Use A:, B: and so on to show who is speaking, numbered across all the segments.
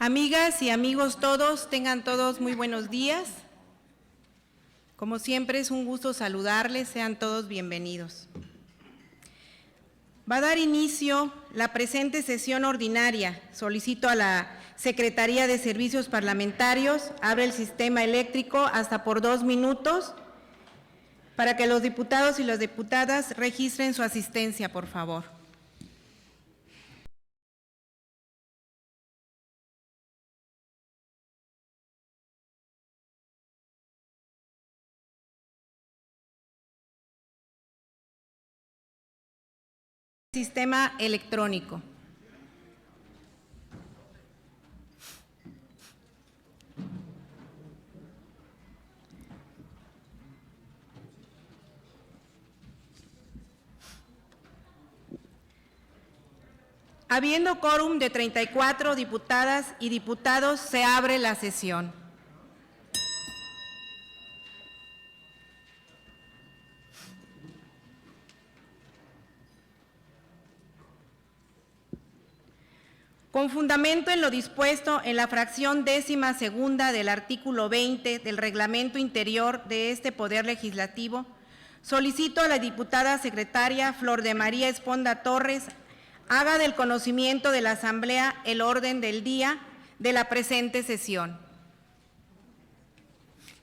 A: Amigas y amigos todos, tengan todos muy buenos días. Como siempre es un gusto saludarles, sean todos bienvenidos. Va a dar inicio la presente sesión ordinaria. Solicito a la Secretaría de Servicios Parlamentarios, abre el sistema eléctrico hasta por 2 minutos para que los diputados y las diputadas registren su asistencia, por favor. Sistema electrónico. Habiendo quórum de 34 diputadas y diputados, se abre la sesión. Con fundamento en lo dispuesto en la fracción 12ª del artículo 20 del Reglamento Interior de este Poder Legislativo, solicito a la diputada secretaria Flor de María Esponda Torres haga del conocimiento de la Asamblea el orden del día de la presente sesión.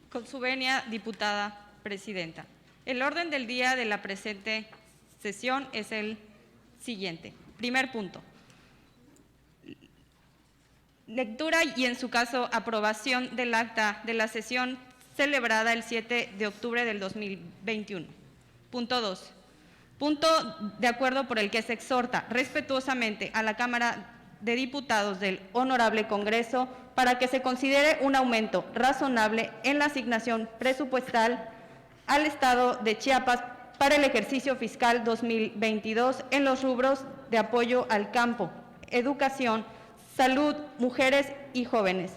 B: Con su venia, diputada presidenta. El orden del día de la presente sesión es el siguiente. Primer punto. Lectura y, en su caso, aprobación del acta de la sesión celebrada el 7 de octubre del 2021. Punto 2. Punto de acuerdo por el que se exhorta respetuosamente a la Cámara de Diputados del Honorable Congreso para que se considere un aumento razonable en la asignación presupuestal al Estado de Chiapas para el ejercicio fiscal 2022 en los rubros de apoyo al campo, educación, salud, mujeres y jóvenes,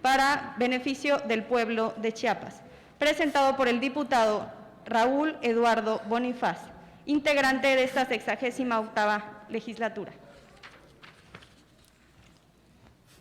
B: para beneficio del pueblo de Chiapas, presentado por el diputado Raúl Eduardo Bonifaz, integrante de esta 68ª legislatura.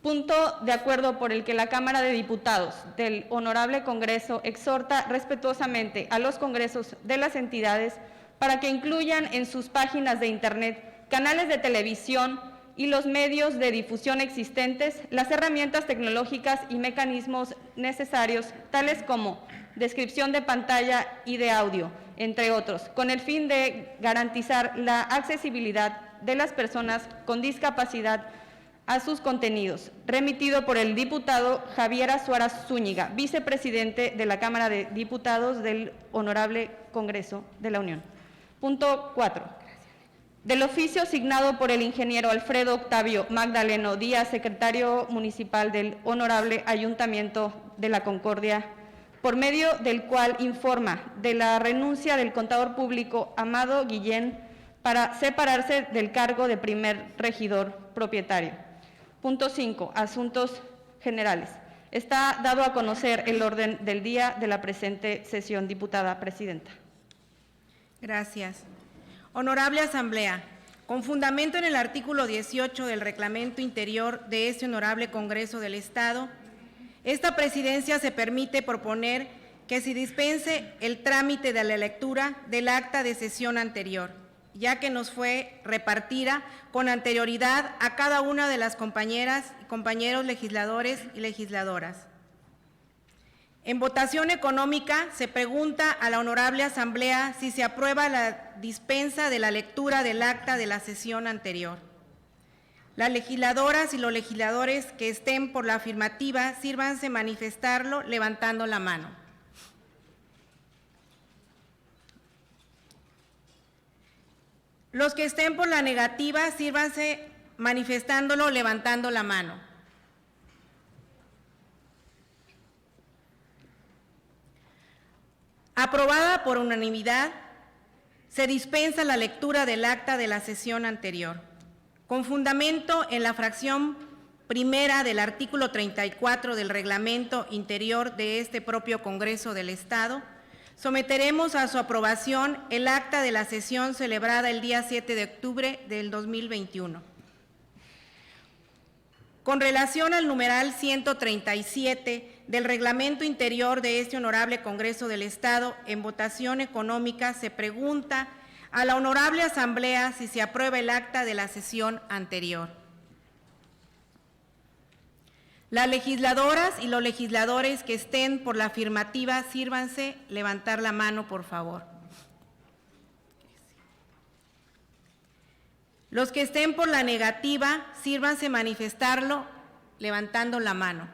B: Punto de acuerdo por el que la Cámara de Diputados del Honorable Congreso exhorta respetuosamente a los congresos de las entidades para que incluyan en sus páginas de Internet, canales de televisión y los medios de difusión existentes las herramientas tecnológicas y mecanismos necesarios, tales como descripción de pantalla y de audio, entre otros, con el fin de garantizar la accesibilidad de las personas con discapacidad a sus contenidos, remitido por el diputado Javier Azuara Zúñiga, vicepresidente de la Cámara de Diputados del Honorable Congreso de la Unión. Punto 4. Del oficio signado por el ingeniero Alfredo Octavio Magdaleno Díaz, secretario municipal del Honorable Ayuntamiento de la Concordia, por medio del cual informa de la renuncia del contador público Amado Guillén para separarse del cargo de primer regidor propietario. Punto 5. Asuntos generales. Está dado a conocer el orden del día de la presente sesión, diputada presidenta.
A: Gracias. Honorable Asamblea, con fundamento en el artículo 18 del Reglamento Interior de este Honorable Congreso del Estado, esta presidencia se permite proponer que se dispense el trámite de la lectura del acta de sesión anterior, ya que nos fue repartida con anterioridad a cada una de las compañeras y compañeros legisladores y legisladoras. En votación económica se pregunta a la Honorable Asamblea si se aprueba la dispensa de la lectura del acta de la sesión anterior. Las legisladoras y los legisladores que estén por la afirmativa, sírvanse manifestarlo levantando la mano. Los que estén por la negativa, sírvanse manifestándolo levantando la mano. Aprobada por unanimidad, se dispensa la lectura del acta de la sesión anterior. Con fundamento en la fracción primera del artículo 34 del Reglamento Interior de este propio Congreso del Estado, someteremos a su aprobación el acta de la sesión celebrada el día 7 de octubre del 2021. Con relación al numeral 137 del reglamento interior de este Honorable Congreso del Estado, en votación económica se pregunta a la Honorable Asamblea si se aprueba el acta de la sesión anterior. Las legisladoras y los legisladores que estén por la afirmativa, sírvanse levantar la mano, por favor. Los que estén por la negativa, sírvanse manifestarlo levantando la mano.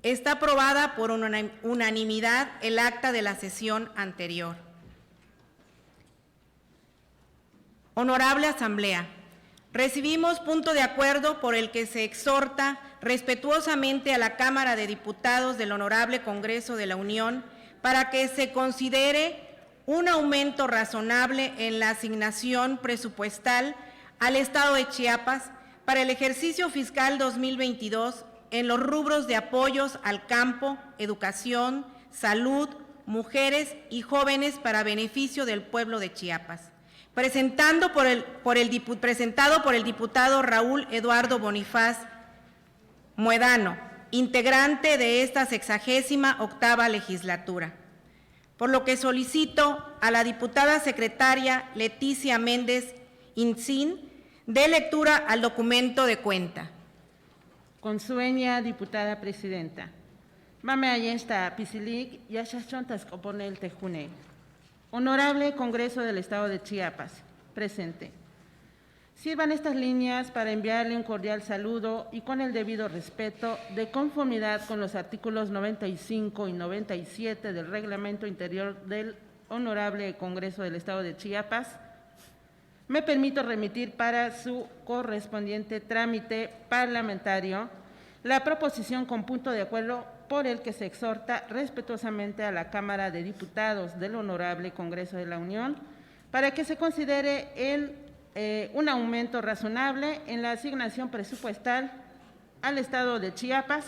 A: Está aprobada por unanimidad el acta de la sesión anterior. Honorable Asamblea, recibimos punto de acuerdo por el que se exhorta respetuosamente a la Cámara de Diputados del Honorable Congreso de la Unión para que se considere un aumento razonable en la asignación presupuestal al Estado de Chiapas para el ejercicio fiscal 2022 en los rubros de apoyos al campo, educación, salud, mujeres y jóvenes para beneficio del pueblo de Chiapas. Presentado por el diputado Raúl Eduardo Bonifaz Muedano, integrante de esta 68ª legislatura. Por lo que solicito a la diputada secretaria Leticia Méndez Incín dé lectura al documento de cuenta.
C: Consueña, diputada presidenta. Mame ayesta pisilic y achachontas coponel tejune. Honorable Congreso del Estado de Chiapas, presente. Sirvan estas líneas para enviarle un cordial saludo y con el debido respeto, de conformidad con los artículos 95 y 97 del Reglamento Interior del Honorable Congreso del Estado de Chiapas, me permito remitir para su correspondiente trámite parlamentario la proposición con punto de acuerdo por el que se exhorta respetuosamente a la Cámara de Diputados del Honorable Congreso de la Unión para que se considere un aumento razonable en la asignación presupuestal al Estado de Chiapas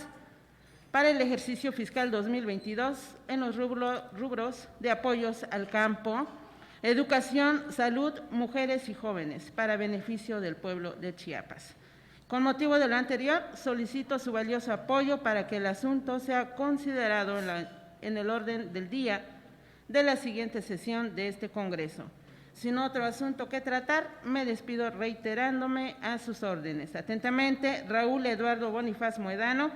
C: para el ejercicio fiscal 2022 en los rubros de apoyos al campo, educación, salud, mujeres y jóvenes para beneficio del pueblo de Chiapas. Con motivo de lo anterior, solicito su valioso apoyo para que el asunto sea considerado en el orden del día de la siguiente sesión de este Congreso. Sin otro asunto que tratar, me despido reiterándome a sus órdenes. Atentamente, Raúl Eduardo Bonifaz Muedano,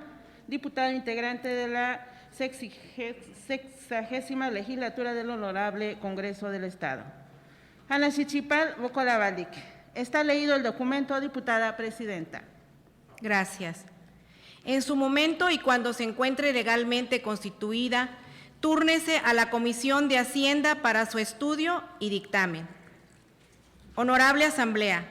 C: diputado integrante de la 60ª legislatura del Honorable Congreso del Estado. Ana Xichipal, Bocolavalic. Está leído el documento, diputada presidenta.
A: Gracias. En su momento y cuando se encuentre legalmente constituida, túrnese a la Comisión de Hacienda para su estudio y dictamen. Honorable Asamblea,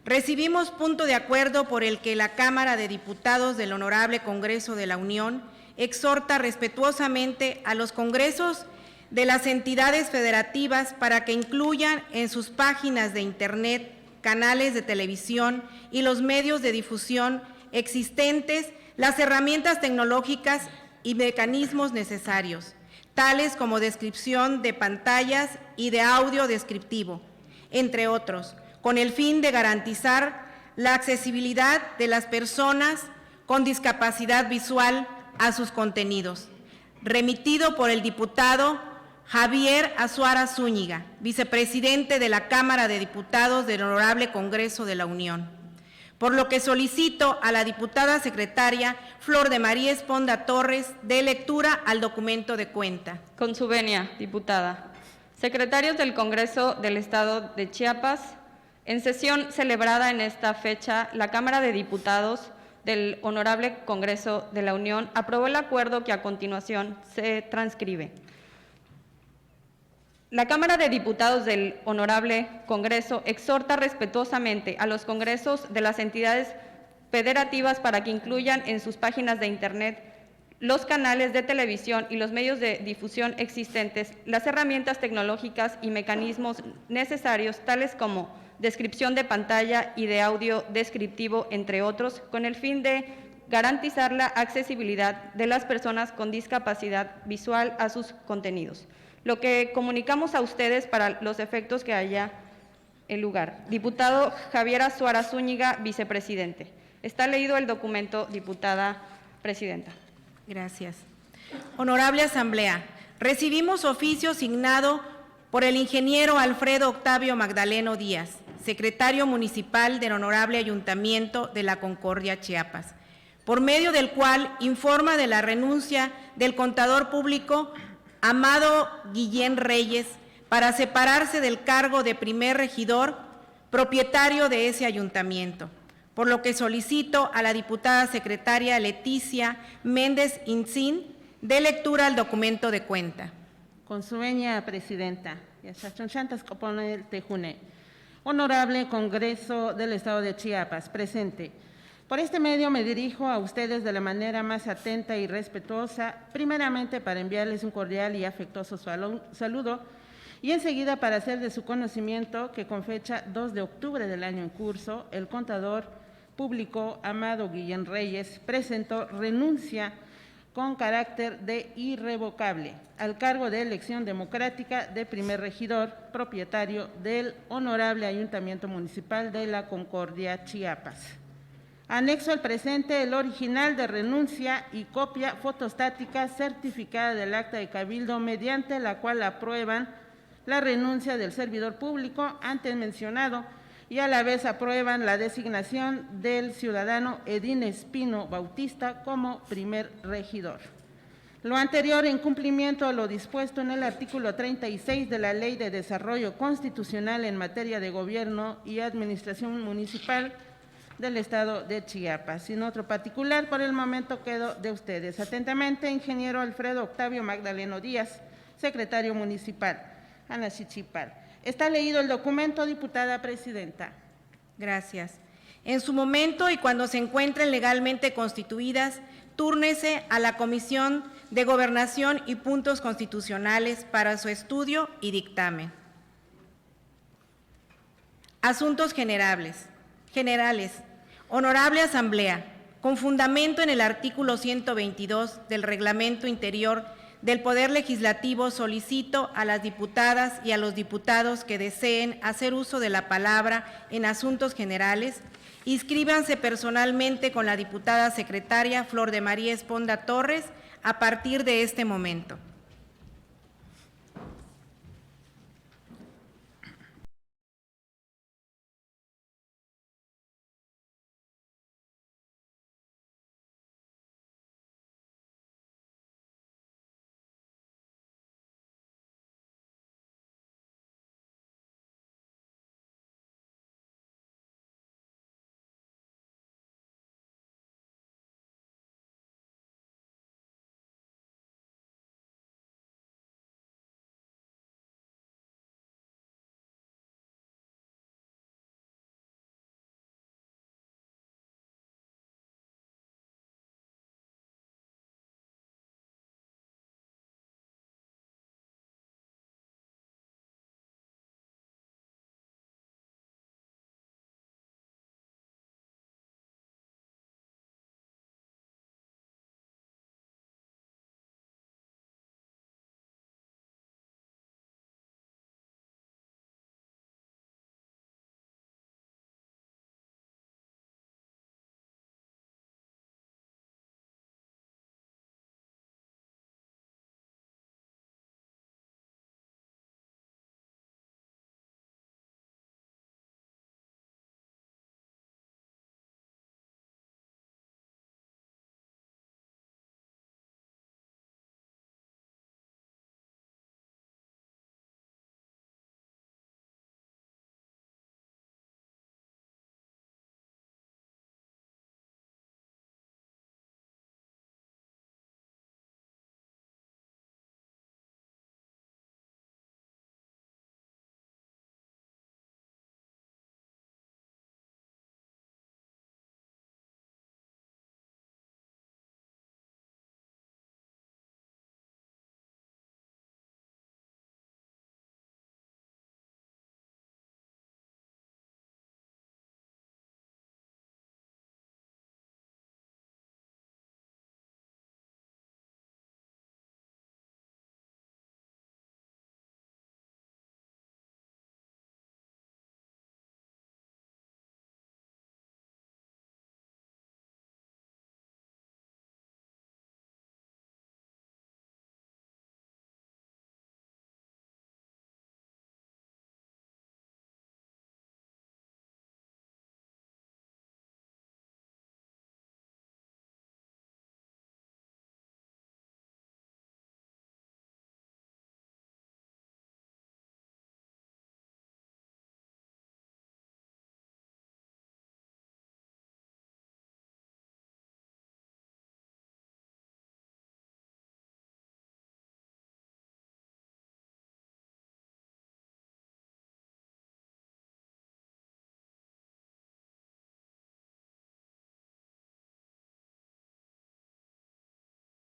A: recibimos punto de acuerdo por el que la Cámara de Diputados del Honorable Congreso de la Unión exhorta respetuosamente a los congresos de las entidades federativas para que incluyan en sus páginas de Internet, canales de televisión y los medios de difusión existentes las herramientas tecnológicas y mecanismos necesarios, tales como descripción de pantallas y de audio descriptivo, entre otros, con el fin de garantizar la accesibilidad de las personas con discapacidad visual a sus contenidos. Remitido por el diputado Javier Azuara Zúñiga, vicepresidente de la Cámara de Diputados del Honorable Congreso de la Unión. Por lo que solicito a la diputada secretaria Flor de María Esponda Torres dé lectura al documento de cuenta.
B: Con su venia, diputada. Secretarios del Congreso del Estado de Chiapas, en sesión celebrada en esta fecha, la Cámara de Diputados del Honorable Congreso de la Unión aprobó el acuerdo que a continuación se transcribe. La Cámara de Diputados del Honorable Congreso exhorta respetuosamente a los congresos de las entidades federativas para que incluyan en sus páginas de Internet, los canales de televisión y los medios de difusión existentes las herramientas tecnológicas y mecanismos necesarios, tales como descripción de pantalla y de audio descriptivo, entre otros, con el fin de garantizar la accesibilidad de las personas con discapacidad visual a sus contenidos. Lo que comunicamos a ustedes para los efectos que haya el lugar. Diputado Javier Azuara Zúñiga, vicepresidente. Está leído el documento, diputada presidenta.
A: Gracias. Honorable Asamblea, recibimos oficio signado por el ingeniero Alfredo Octavio Magdaleno Díaz, secretario municipal del Honorable Ayuntamiento de La Concordia, Chiapas, por medio del cual informa de la renuncia del contador público Amado Guillén Reyes para separarse del cargo de primer regidor propietario de ese ayuntamiento, por lo que solicito a la diputada secretaria Leticia Méndez Incín dé lectura al documento de cuenta.
C: Con su venia, presidenta. Honorable Congreso del Estado de Chiapas, presente. Por este medio me dirijo a ustedes de la manera más atenta y respetuosa, primeramente para enviarles un cordial y afectuoso saludo y enseguida para hacer de su conocimiento que con fecha 2 de octubre del año en curso, el contador público Amado Guillén Reyes presentó renuncia con carácter de irrevocable al cargo de elección democrática de primer regidor propietario del Honorable Ayuntamiento Municipal de La Concordia, Chiapas. Anexo al presente el original de renuncia y copia fotostática certificada del acta de cabildo mediante la cual aprueban la renuncia del servidor público antes mencionado y a la vez aprueban la designación del ciudadano Edín Espino Bautista como primer regidor. Lo anterior en cumplimiento a lo dispuesto en el artículo 36 de la Ley de Desarrollo Constitucional en materia de gobierno y administración municipal del Estado de Chiapas. Sin otro particular, por el momento quedo de ustedes. Atentamente, ingeniero Alfredo Octavio Magdaleno Díaz, secretario municipal, Anaxichipal. Está leído el documento, diputada presidenta.
A: Gracias. En su momento y cuando se encuentren legalmente constituidas, túrnese a la Comisión de Gobernación y Puntos Constitucionales para su estudio y dictamen. Asuntos generales. Honorable Asamblea, con fundamento en el artículo 122 del Reglamento Interior del Poder Legislativo, solicito a las diputadas y a los diputados que deseen hacer uso de la palabra en asuntos generales, inscríbanse personalmente con la diputada secretaria Flor de María Esponda Torres a partir de este momento.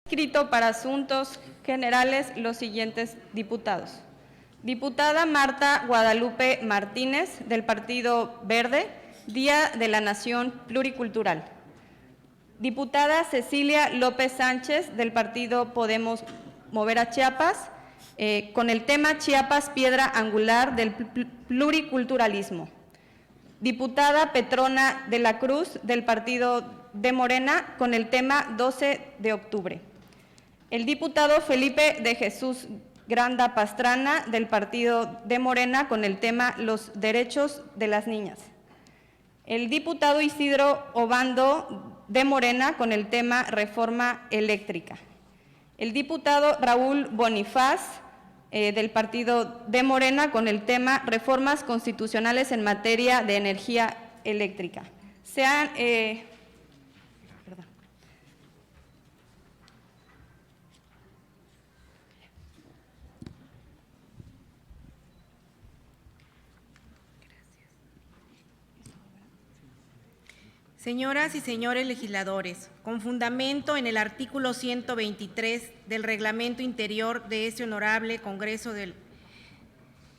B: Inscrito para asuntos generales los siguientes diputados. Diputada Marta Guadalupe Martínez, del Partido Verde, Día de la Nación Pluricultural. Diputada Cecilia López Sánchez, del Partido Podemos Mover a Chiapas, con el tema Chiapas, piedra angular del pluriculturalismo. Diputada Petrona de la Cruz, del Partido de Morena, con el tema 12 de octubre. El diputado Felipe de Jesús Granda Pastrana, del Partido de Morena, con el tema Los derechos de las niñas. El diputado Isidro Obando, de Morena, con el tema Reforma eléctrica. El diputado Raúl Bonifaz, del Partido de Morena, con el tema Reformas constitucionales en materia de energía eléctrica.
A: Señoras y señores legisladores, con fundamento en el artículo 123 del Reglamento Interior de este Honorable Congreso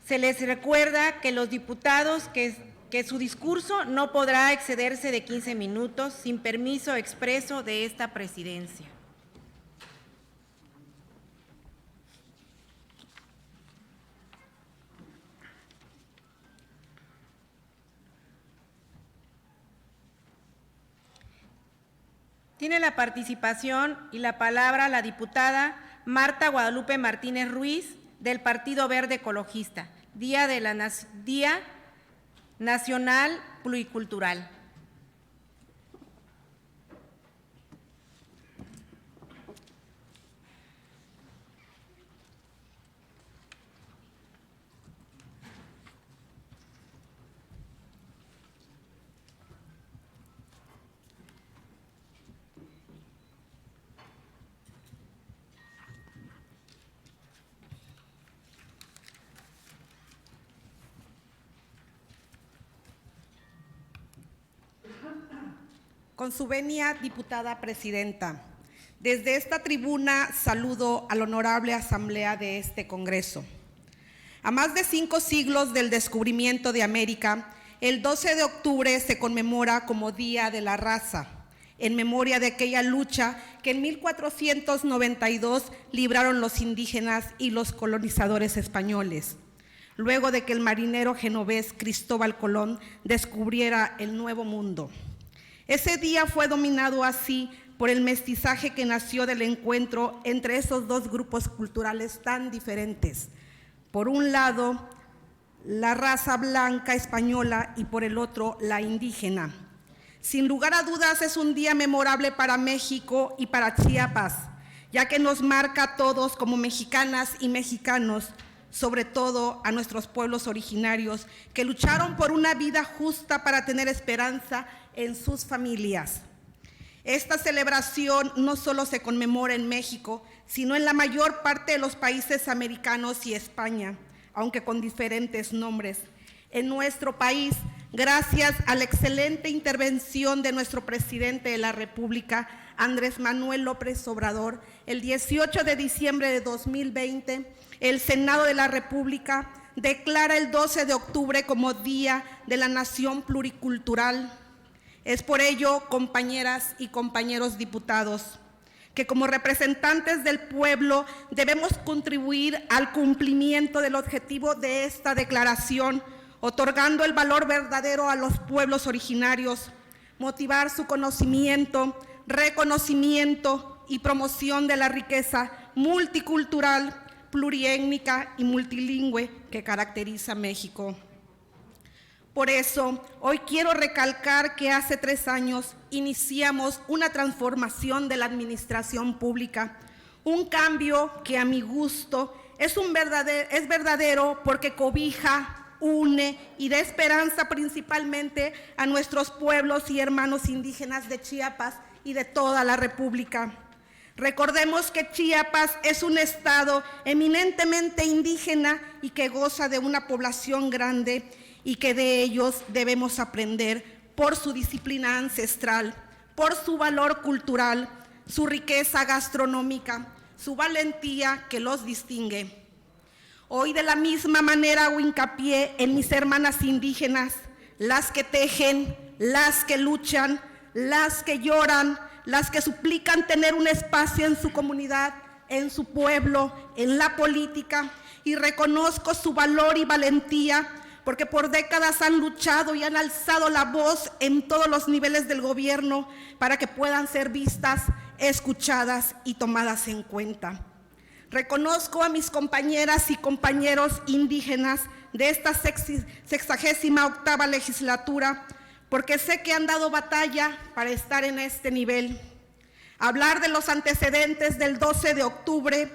A: se les recuerda que los diputados que su discurso no podrá excederse de 15 minutos sin permiso expreso de esta presidencia. Tiene la participación y la palabra la diputada Marta Guadalupe Martínez Ruiz, del Partido Verde Ecologista, Día Nacional Pluricultural.
D: Con su venia, diputada presidenta, desde esta tribuna saludo a la honorable asamblea de este Congreso. A más de 5 siglos del descubrimiento de América, el 12 de octubre se conmemora como Día de la Raza, en memoria de aquella lucha que en 1492 libraron los indígenas y los colonizadores españoles, luego de que el marinero genovés Cristóbal Colón descubriera el Nuevo Mundo. Ese día fue dominado así por el mestizaje que nació del encuentro entre esos dos grupos culturales tan diferentes. Por un lado, la raza blanca española y por el otro, la indígena. Sin lugar a dudas, es un día memorable para México y para Chiapas, ya que nos marca a todos como mexicanas y mexicanos, sobre todo a nuestros pueblos originarios que lucharon por una vida justa para tener esperanza en sus familias. Esta celebración no solo se conmemora en México, sino en la mayor parte de los países americanos y España, aunque con diferentes nombres. En nuestro país, gracias a la excelente intervención de nuestro presidente de la República, Andrés Manuel López Obrador, el 18 de diciembre de 2020, el Senado de la República declara el 12 de octubre como Día de la Nación Pluricultural. Es por ello, compañeras y compañeros diputados, que como representantes del pueblo debemos contribuir al cumplimiento del objetivo de esta declaración, otorgando el valor verdadero a los pueblos originarios, motivar su conocimiento, reconocimiento y promoción de la riqueza multicultural, pluriétnica y multilingüe que caracteriza a México. Por eso, hoy quiero recalcar que hace 3 años iniciamos una transformación de la administración pública, un cambio que a mi gusto es verdadero porque cobija, une y da esperanza principalmente a nuestros pueblos y hermanos indígenas de Chiapas y de toda la República. Recordemos que Chiapas es un estado eminentemente indígena y que goza de una población grande y que de ellos debemos aprender por su disciplina ancestral, por su valor cultural, su riqueza gastronómica, su valentía que los distingue. Hoy de la misma manera hago hincapié en mis hermanas indígenas, las que tejen, las que luchan, las que lloran, las que suplican tener un espacio en su comunidad, en su pueblo, en la política, y reconozco su valor y valentía porque por décadas han luchado y han alzado la voz en todos los niveles del gobierno para que puedan ser vistas, escuchadas y tomadas en cuenta. Reconozco a mis compañeras y compañeros indígenas de esta 68ª legislatura porque sé que han dado batalla para estar en este nivel. Hablar de los antecedentes del 12 de octubre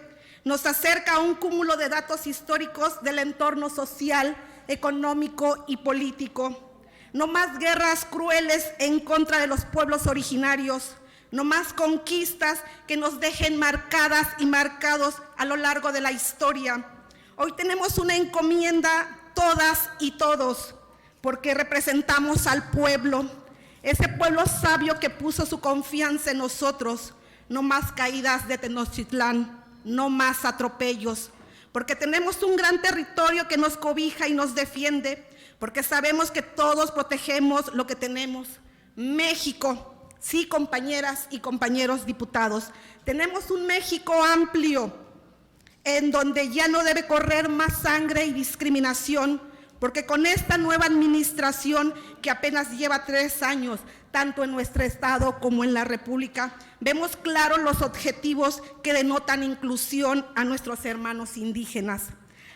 D: nos acerca a un cúmulo de datos históricos del entorno social, económico y político. No más guerras crueles en contra de los pueblos originarios, no más conquistas que nos dejen marcadas y marcados a lo largo de la historia. Hoy tenemos una encomienda todas y todos, porque representamos al pueblo, ese pueblo sabio que puso su confianza en nosotros. No más caídas de Tenochtitlán, no más atropellos, porque tenemos un gran territorio que nos cobija y nos defiende, porque sabemos que todos protegemos lo que tenemos. México, sí, compañeras y compañeros diputados, tenemos un México amplio, en donde ya no debe correr más sangre y discriminación, porque con esta nueva administración que apenas lleva 3 años, tanto en nuestro estado como en la República, vemos claros los objetivos que denotan inclusión a nuestros hermanos indígenas.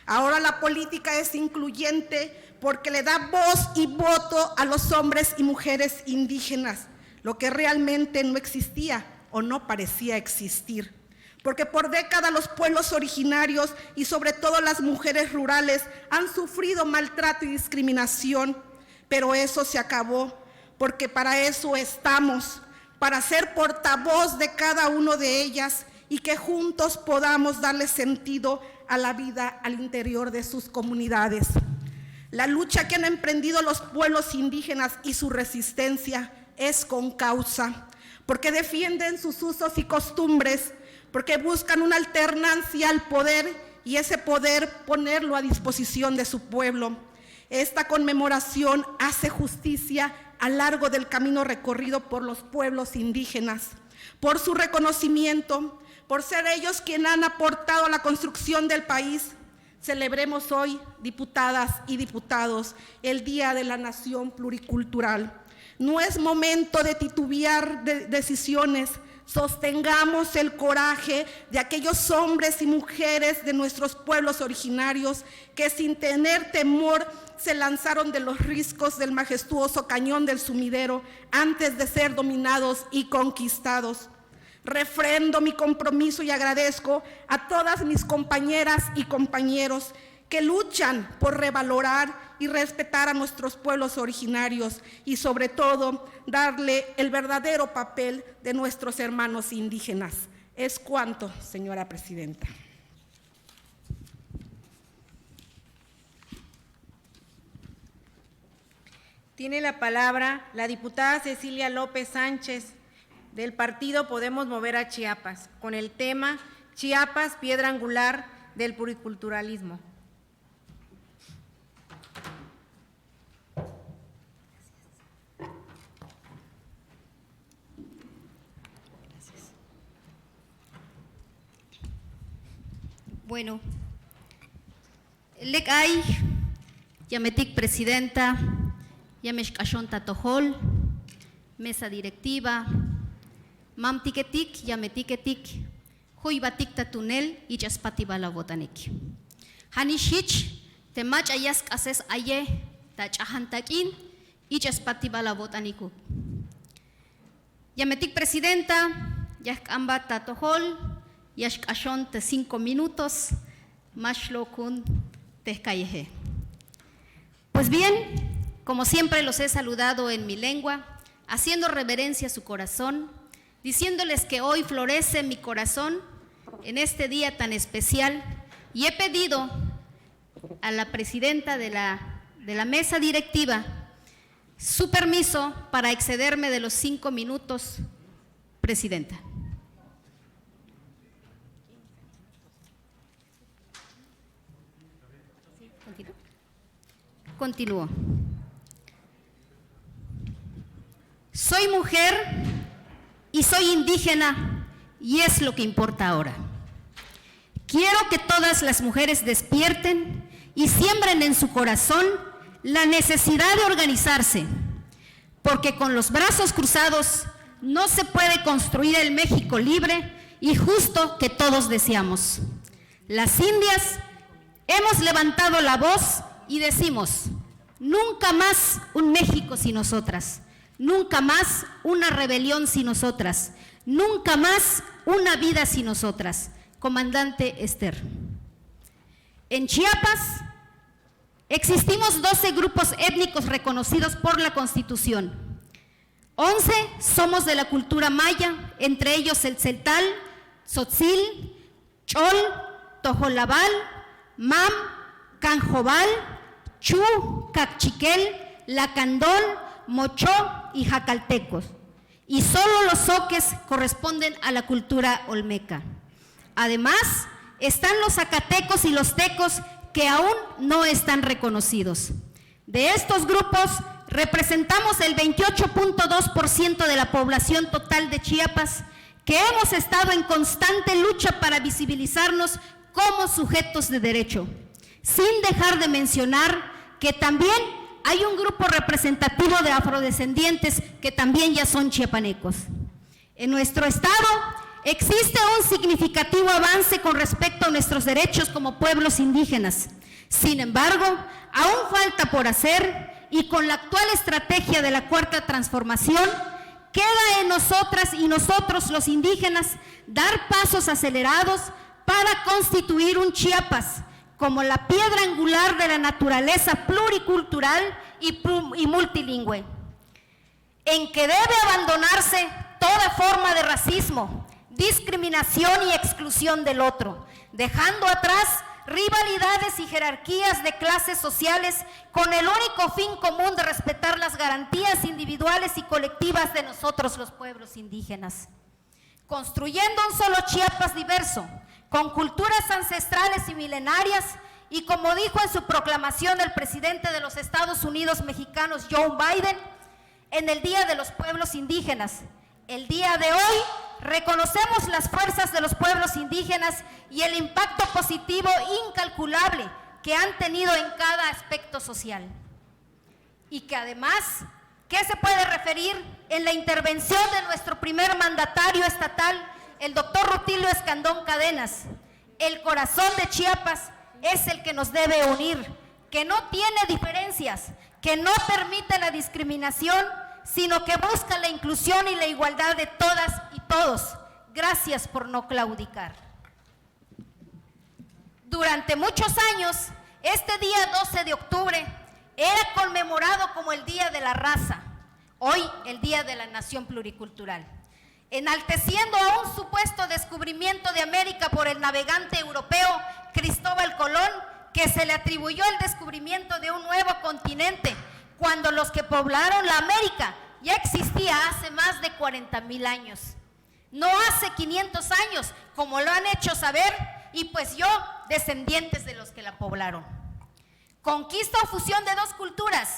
D: Ahora la política es incluyente porque le da voz y voto a los hombres y mujeres indígenas, lo que realmente no existía o no parecía existir. Porque por décadas los pueblos originarios y sobre todo las mujeres rurales han sufrido maltrato y discriminación, pero eso se acabó, porque para eso estamos, para ser portavoz de cada uno de ellas y que juntos podamos darle sentido a la vida al interior de sus comunidades. La lucha que han emprendido los pueblos indígenas y su resistencia es con causa, porque defienden sus usos y costumbres, porque buscan una alternancia al poder y ese poder ponerlo a disposición de su pueblo. Esta conmemoración hace justicia a lo largo del camino recorrido por los pueblos indígenas, por su reconocimiento, por ser ellos quienes han aportado a la construcción del país. Celebremos hoy, diputadas y diputados, el Día de la Nación Pluricultural. No es momento de titubear de decisiones. Sostengamos el coraje de aquellos hombres y mujeres de nuestros pueblos originarios que sin tener temor se lanzaron de los riscos del majestuoso cañón del sumidero antes de ser dominados y conquistados. Refrendo mi compromiso y agradezco a todas mis compañeras y compañeros que luchan por revalorar y respetar a nuestros pueblos originarios y sobre todo darle el verdadero papel de nuestros hermanos indígenas. Es cuanto, señora presidenta.
A: Tiene la palabra la diputada Cecilia López Sánchez del partido Podemos Mover a Chiapas con el tema Chiapas, piedra angular del pluriculturalismo.
E: Bueno, Lecay, Yametic presidenta, Yamesh Kashonta Tojol, mesa directiva, Mamtiketik, Yametiketik, Huibatik Tatunel y Jaspatibala Botanik. Hanishich, Temach Ayask Ases Aye, Tachahantakin y Jaspatibala Botaniku. Yametic presidenta, Yaskamba Tatojol, Yashkashon te 5 minutos, Mashlokun Tezcayeje. Pues bien, como siempre los he saludado en mi lengua, haciendo reverencia a su corazón, diciéndoles que hoy florece mi corazón en este día tan especial y he pedido a la presidenta de la mesa directiva su permiso para excederme de los 5 minutos, presidenta. Continúo. Soy mujer y soy indígena y es lo que importa ahora. Quiero que todas las mujeres despierten y siembren en su corazón la necesidad de organizarse, porque con los brazos cruzados no se puede construir el México libre y justo que todos deseamos. Las indias hemos levantado la voz y decimos: nunca más un México sin nosotras, nunca más una rebelión sin nosotras, nunca más una vida sin nosotras. Comandante Esther. En Chiapas existimos 12 grupos étnicos reconocidos por la Constitución. 11 somos de la cultura maya, entre ellos el Tzeltal, Tzotzil, Chol, Tojolabal, Mam, Canjobal, Chu, Cachiquel, Lacandón, Mochó y Jacaltecos. Y solo los zoques corresponden a la cultura olmeca. Además, están los zacatecos y los tecos que aún no están reconocidos. De estos grupos, representamos el 28.2% de la población total de Chiapas, que hemos estado en constante lucha para visibilizarnos como sujetos de derecho, sin dejar de mencionar que también hay un grupo representativo de afrodescendientes que también ya son chiapanecos. En nuestro estado existe un significativo avance con respecto a nuestros derechos como pueblos indígenas. Sin embargo, aún falta por hacer y con la actual estrategia de la Cuarta Transformación, queda en nosotras y nosotros los indígenas dar pasos acelerados para constituir un Chiapas como la piedra angular de la naturaleza pluricultural y multilingüe, en que debe abandonarse toda forma de racismo, discriminación y exclusión del otro, dejando atrás rivalidades y jerarquías de clases sociales con el único fin común de respetar las garantías individuales y colectivas de nosotros los pueblos indígenas. Construyendo un solo Chiapas diverso, con culturas ancestrales y milenarias, y como dijo en su proclamación el presidente de los Estados Unidos mexicanos, Joe Biden, en el Día de los Pueblos Indígenas, el día de hoy reconocemos las fuerzas de los pueblos indígenas y el impacto positivo incalculable que han tenido en cada aspecto social. Y que además, ¿qué se puede referir en la intervención de nuestro primer mandatario estatal, el doctor Rutilio Escandón Cadenas? El corazón de Chiapas es el que nos debe unir, que no tiene diferencias, que no permite la discriminación, sino que busca la inclusión y la igualdad de todas y todos. Gracias por no claudicar. Durante muchos años, este día 12 de octubre era conmemorado como el Día de la Raza, hoy el Día de la Nación Pluricultural, enalteciendo a un supuesto descubrimiento de América por el navegante europeo Cristóbal Colón, que se le atribuyó el descubrimiento de un nuevo continente, cuando los que poblaron la América ya existía hace más de 40,000 años. No hace 500 años, como lo han hecho saber, y pues yo, descendientes de los que la poblaron. ¿Conquista o fusión de dos culturas?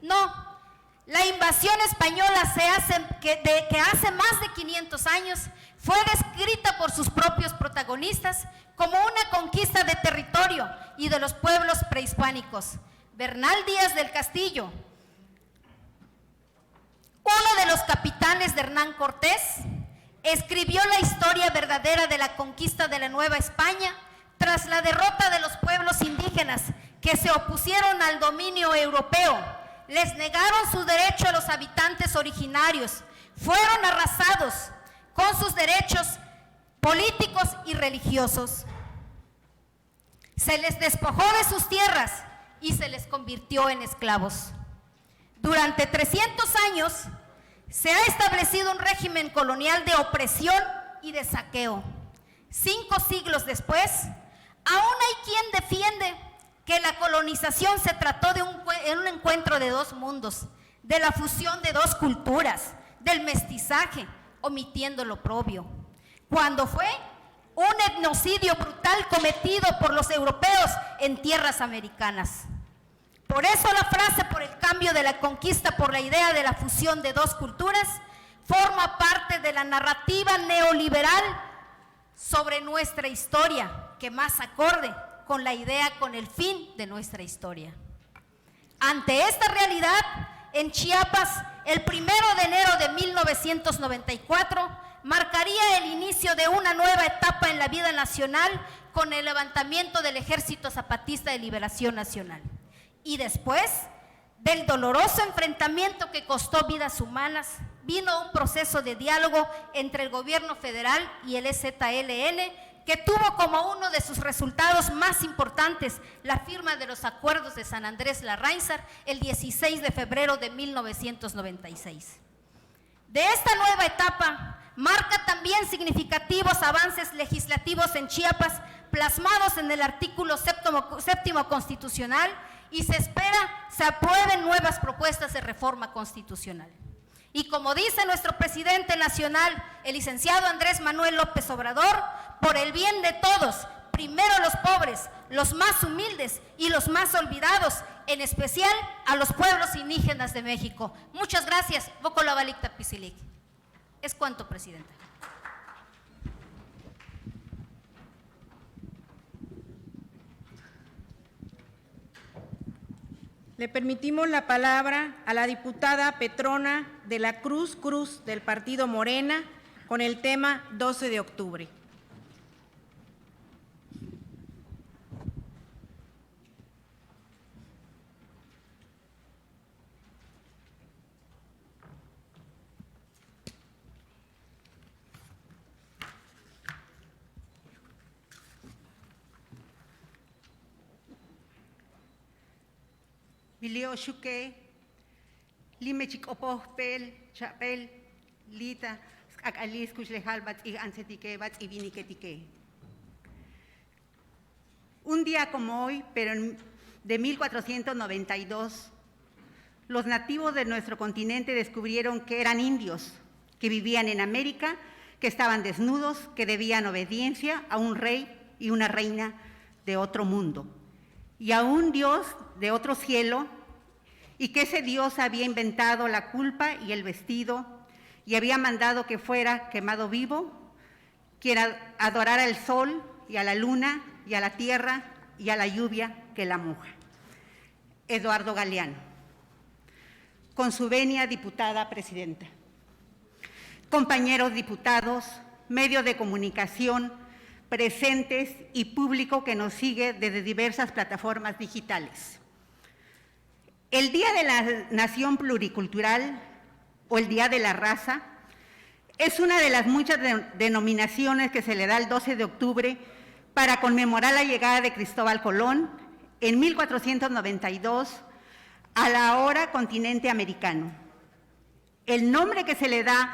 E: No. La invasión española que hace más de 500 años fue descrita por sus propios protagonistas como una conquista de territorio y de los pueblos prehispánicos. Bernal Díaz del Castillo, uno de los capitanes de Hernán Cortés, escribió la historia verdadera de la conquista de la Nueva España tras la derrota de los pueblos indígenas que se opusieron al dominio europeo. Les negaron su derecho a los habitantes originarios, fueron arrasados con sus derechos políticos y religiosos. Se les despojó de sus tierras y se les convirtió en esclavos. Durante 300 años se ha establecido un régimen colonial de opresión y de saqueo. 5 siglos después, aún hay quien defiende que la colonización se trató de un encuentro de dos mundos, de la fusión de dos culturas, del mestizaje, omitiendo lo propio, cuando fue un etnocidio brutal cometido por los europeos en tierras americanas.
F: Por eso la frase por el cambio de la conquista por la idea de la fusión de dos culturas forma parte de la narrativa neoliberal sobre nuestra historia, que más acorde con la idea, con el fin de nuestra historia. Ante esta realidad, en Chiapas, el 1 de enero de 1994 marcaría el inicio de una nueva etapa en la vida nacional con el levantamiento del Ejército Zapatista de Liberación Nacional. Y después del doloroso enfrentamiento que costó vidas humanas, vino un proceso de diálogo entre el gobierno federal y el EZLN, que tuvo como uno de sus resultados más importantes la firma de los acuerdos de San Andrés Larráinzar el 16 de febrero de 1996. De esta nueva etapa marca también significativos avances legislativos en Chiapas, plasmados en el artículo séptimo constitucional, y se espera se aprueben nuevas propuestas de reforma constitucional. Y como dice nuestro presidente nacional, el licenciado Andrés Manuel López Obrador, por el bien de todos, primero los pobres, los más humildes y los más olvidados, en especial a los pueblos indígenas de México. Muchas gracias. Vocolavalicta Pisilic. Es cuanto, presidenta.
A: Le permitimos la palabra a la diputada Petrona de la Cruz del Partido Morena con el tema 12 de octubre.
G: Bilio Shuke, Limechik Opospel, Chapel, Lita, Akalis Kuchlejalbats y Ansetike, Bats y Viniketike. Un día como hoy, pero de 1492, los nativos de nuestro continente descubrieron que eran indios, que vivían en América, que estaban desnudos, que debían obediencia a un rey y una reina de otro mundo, y a un Dios de otro cielo, y que ese Dios había inventado la culpa y el vestido, y había mandado que fuera quemado vivo, que adorara al sol y a la luna y a la tierra y a la lluvia que la moja. Eduardo Galeano. Con su venia, diputada presidenta. Compañeros diputados, medios de comunicación, presentes y público que nos sigue desde diversas plataformas digitales. El Día de la Nación Pluricultural o el Día de la Raza es una de las muchas denominaciones que se le da el 12 de octubre para conmemorar la llegada de Cristóbal Colón en 1492 al ahora continente americano. El nombre que se le da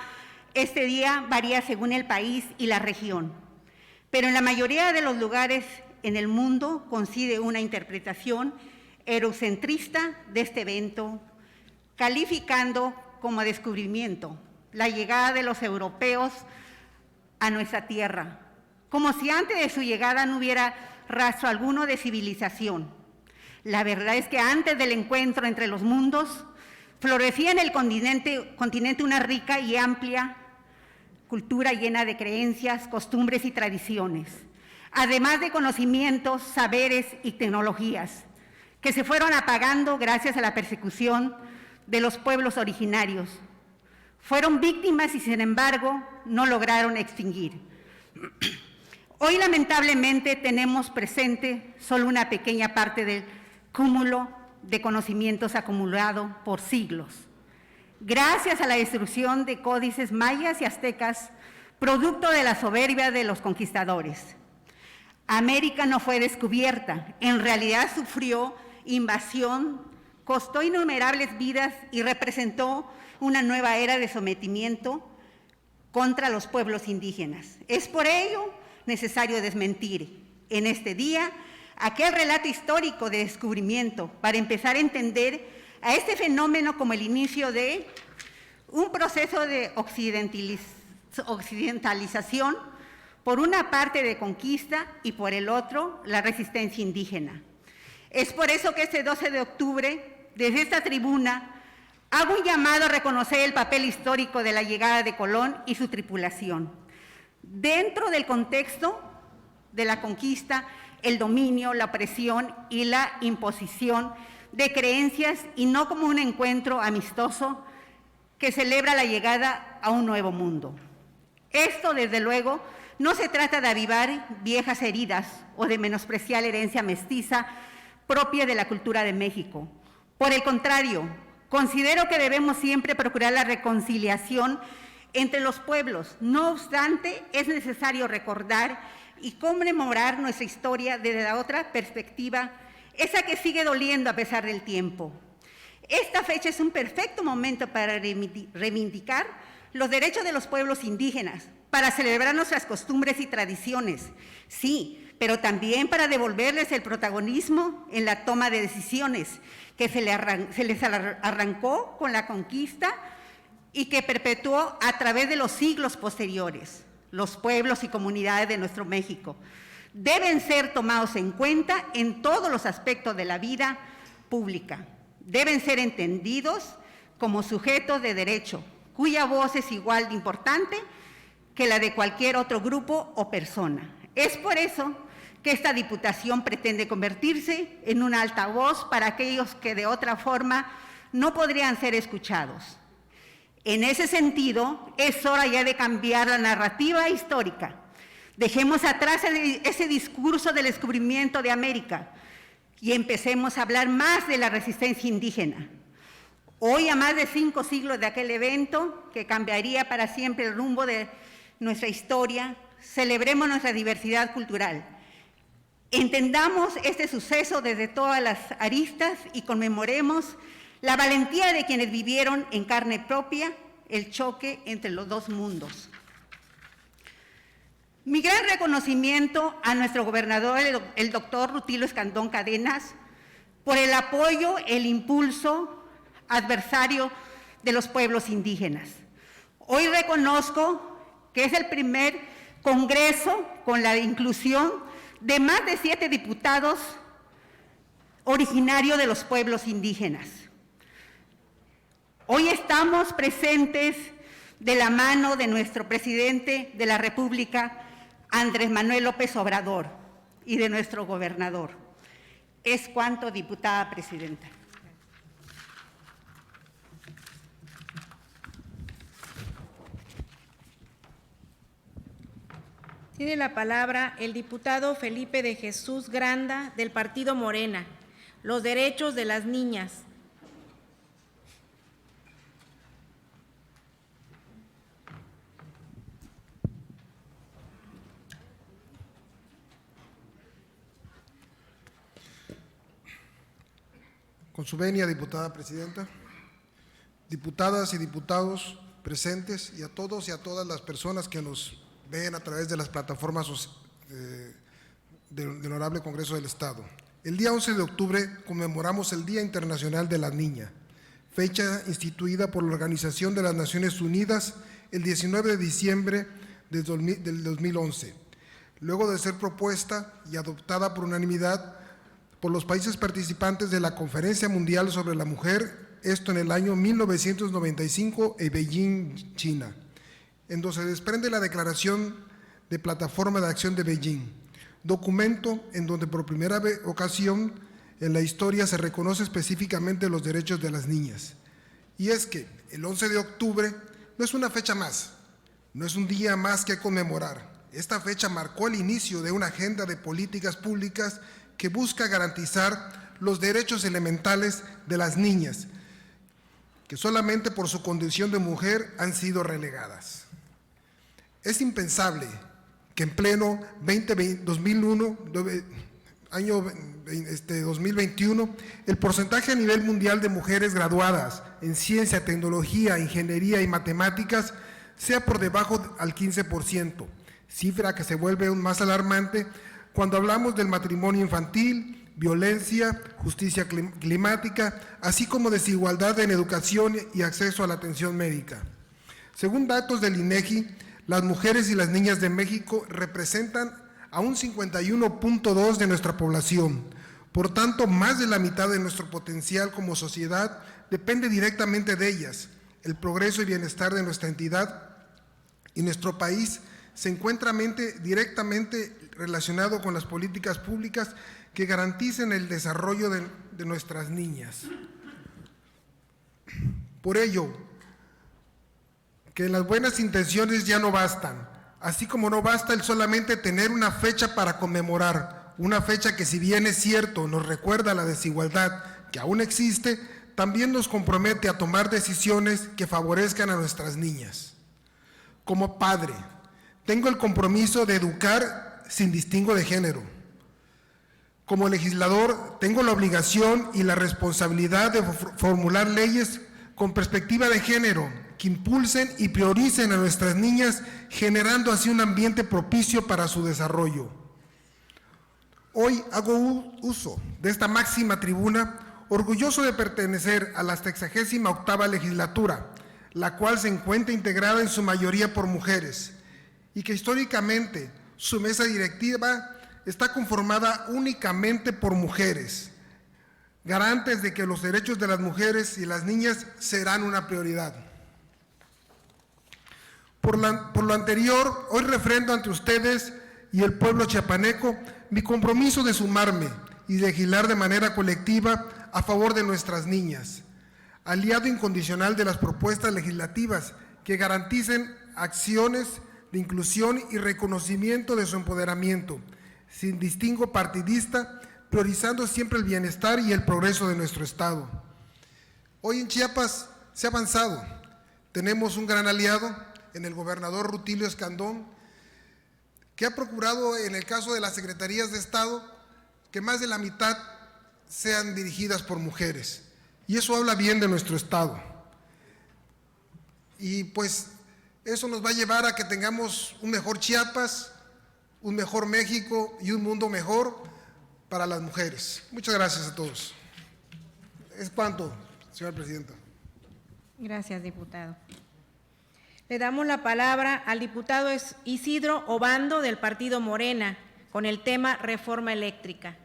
G: este día varía según el país y la región, pero en la mayoría de los lugares en el mundo coincide una interpretación eurocentrista de este evento, calificando como descubrimiento la llegada de los europeos a nuestra tierra, como si antes de su llegada no hubiera rastro alguno de civilización. La verdad es que antes del encuentro entre los mundos, florecía en el continente una rica y amplia cultura llena de creencias, costumbres y tradiciones, además de conocimientos, saberes y tecnologías que se fueron apagando gracias a la persecución de los pueblos originarios. Fueron víctimas y, sin embargo, no lograron extinguir. Hoy, lamentablemente, tenemos presente solo una pequeña parte del cúmulo de conocimientos acumulado por siglos. Gracias a la destrucción de códices mayas y aztecas, producto de la soberbia de los conquistadores. América no fue descubierta, en realidad sufrió invasión, costó innumerables vidas y representó una nueva era de sometimiento contra los pueblos indígenas. Es por ello necesario desmentir en este día aquel relato histórico de descubrimiento para empezar a entender a este fenómeno como el inicio de un proceso de occidentalización, por una parte de conquista y por el otro la resistencia indígena. Es por eso que este 12 de octubre, desde esta tribuna, hago un llamado a reconocer el papel histórico de la llegada de Colón y su tripulación. Dentro del contexto de la conquista, el dominio, la opresión y la imposición de creencias y no como un encuentro amistoso que celebra la llegada a un nuevo mundo. Esto, desde luego, no se trata de avivar viejas heridas o de menospreciar la herencia mestiza propia de la cultura de México. Por el contrario, considero que debemos siempre procurar la reconciliación entre los pueblos. No obstante, es necesario recordar y conmemorar nuestra historia desde la otra perspectiva, esa que sigue doliendo a pesar del tiempo. Esta fecha es un perfecto momento para reivindicar los derechos de los pueblos indígenas, para celebrar nuestras costumbres y tradiciones, sí, pero también para devolverles el protagonismo en la toma de decisiones que se les arrancó con la conquista y que perpetuó a través de los siglos posteriores. Los pueblos y comunidades de nuestro México deben ser tomados en cuenta en todos los aspectos de la vida pública. Deben ser entendidos como sujetos de derecho, cuya voz es igual de importante que la de cualquier otro grupo o persona. Es por eso que esta Diputación pretende convertirse en un altavoz para aquellos que de otra forma no podrían ser escuchados. En ese sentido, es hora ya de cambiar la narrativa histórica. Dejemos atrás ese discurso del descubrimiento de América y empecemos a hablar más de la resistencia indígena. Hoy, a más de 5 siglos de aquel evento que cambiaría para siempre el rumbo de nuestra historia, celebremos nuestra diversidad cultural. Entendamos este suceso desde todas las aristas y conmemoremos la valentía de quienes vivieron en carne propia el choque entre los dos mundos. Mi gran reconocimiento a nuestro gobernador, el doctor Rutilio Escandón Cadenas, por el apoyo, el impulso adversario de los pueblos indígenas. Hoy reconozco que es el primer congreso con la inclusión de más de 7 diputados originarios de los pueblos indígenas. Hoy estamos presentes de la mano de nuestro presidente de la República, Andrés Manuel López Obrador, y de nuestro gobernador. Es cuanto, diputada presidenta.
A: Tiene la palabra el diputado Felipe de Jesús Granda, del Partido Morena. Los derechos de las niñas.
H: Con su venia, diputada presidenta, diputadas y diputados presentes y a todos y a todas las personas que nos ven a través de las plataformas del Honorable Congreso del Estado. El día 11 de octubre conmemoramos el Día Internacional de la Niña, fecha instituida por la Organización de las Naciones Unidas el 19 de diciembre del 2011, luego de ser propuesta y adoptada por unanimidad por los países participantes de la Conferencia Mundial sobre la Mujer, esto en el año 1995 en Beijing, China, en donde se desprende la Declaración de Plataforma de Acción de Beijing, documento en donde por primera ocasión en la historia se reconoce específicamente los derechos de las niñas. Y es que el 11 de octubre no es una fecha más, no es un día más que conmemorar. Esta fecha marcó el inicio de una agenda de políticas públicas que busca garantizar los derechos elementales de las niñas, que solamente por su condición de mujer han sido relegadas. Es impensable que en pleno 2021, el porcentaje a nivel mundial de mujeres graduadas en ciencia, tecnología, ingeniería y matemáticas sea por debajo al 15%, cifra que se vuelve aún más alarmante cuando hablamos del matrimonio infantil, violencia, justicia climática, así como desigualdad en educación y acceso a la atención médica. Según datos del INEGI, las mujeres y las niñas de México representan a un 51.2% de nuestra población, Por tanto, más de la mitad de nuestro potencial como sociedad depende directamente de ellas. El progreso y bienestar de nuestra entidad y nuestro país se encuentra directamente relacionado con las políticas públicas que garanticen el desarrollo de nuestras niñas. Por ello, que las buenas intenciones ya no bastan, así como no basta el solamente tener una fecha para conmemorar, una fecha que, si bien es cierto, nos recuerda la desigualdad que aún existe, también nos compromete a tomar decisiones que favorezcan a nuestras niñas. Como padre, tengo el compromiso de educar sin distingo de género. Como legislador, tengo la obligación y la responsabilidad de formular leyes con perspectiva de género que impulsen y prioricen a nuestras niñas, generando así un ambiente propicio para su desarrollo. Hoy hago uso de esta máxima tribuna, orgulloso de pertenecer a la 68ª legislatura, la cual se encuentra integrada en su mayoría por mujeres, y que históricamente su mesa directiva está conformada únicamente por mujeres, garantes de que los derechos de las mujeres y las niñas serán una prioridad. Por lo anterior, hoy refrendo ante ustedes y el pueblo chiapaneco mi compromiso de sumarme y legislar de manera colectiva a favor de nuestras niñas, aliado incondicional de las propuestas legislativas que garanticen acciones de inclusión y reconocimiento de su empoderamiento, sin distingo partidista, priorizando siempre el bienestar y el progreso de nuestro Estado. Hoy en Chiapas se ha avanzado. Tenemos un gran aliado en el gobernador Rutilio Escandón, que ha procurado, en el caso de las secretarías de Estado, que más de la mitad sean dirigidas por mujeres. Y eso habla bien de nuestro Estado. Y pues eso nos va a llevar a que tengamos un mejor Chiapas, un mejor México y un mundo mejor para las mujeres. Muchas gracias a todos. Es cuanto, señora presidenta.
A: Gracias, diputado. Le damos la palabra al diputado Isidro Obando del Partido Morena con el tema reforma eléctrica.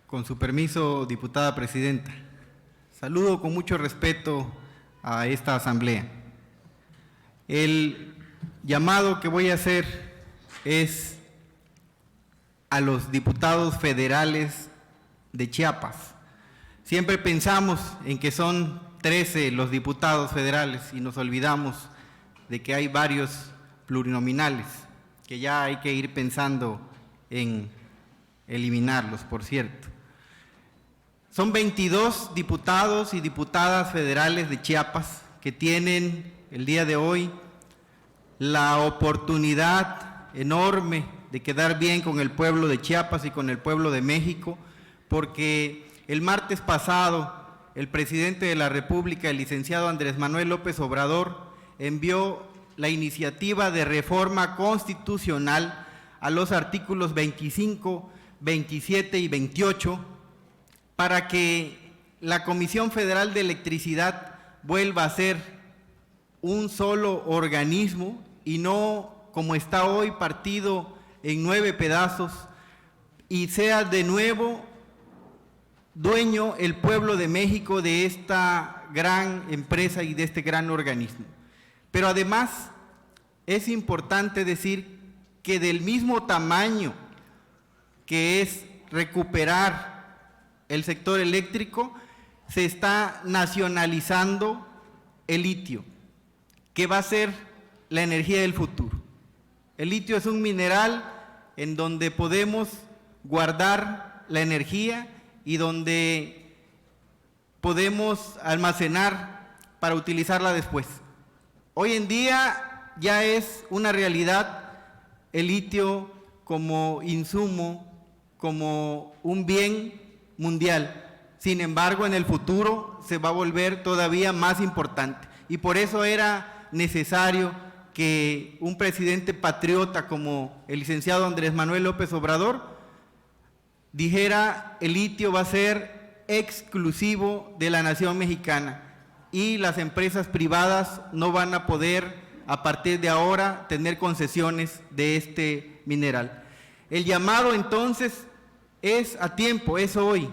I: Con su permiso, diputada presidenta, saludo con mucho respeto a esta asamblea. El llamado que voy a hacer es a los diputados federales de Chiapas. Siempre pensamos en que son 13 los diputados federales y nos olvidamos de que hay varios plurinominales, que ya hay que ir pensando en eliminarlos, por cierto. Son 22 diputados y diputadas federales de Chiapas que tienen el día de hoy la oportunidad enorme de quedar bien con el pueblo de Chiapas y con el pueblo de México, porque el martes pasado el presidente de la República, el licenciado Andrés Manuel López Obrador, envió la iniciativa de reforma constitucional a los artículos 25, 27 y 28 para que la Comisión Federal de Electricidad vuelva a ser un solo organismo y no como está hoy partido en 9 pedazos, y sea de nuevo dueño el pueblo de México de esta gran empresa y de este gran organismo. Pero además es importante decir que del mismo tamaño que es recuperar el sector eléctrico, se está nacionalizando el litio, que va a ser la energía del futuro. El litio es un mineral en donde podemos guardar la energía y donde podemos almacenar para utilizarla después. Hoy en día ya es una realidad el litio como insumo, como un bien mundial. Sin embargo, en el futuro se va a volver todavía más importante, y por eso era necesario que un presidente patriota como el licenciado Andrés Manuel López Obrador dijera: el litio va a ser exclusivo de la nación mexicana y las empresas privadas no van a poder a partir de ahora tener concesiones de este mineral. El llamado entonces es a tiempo, es hoy,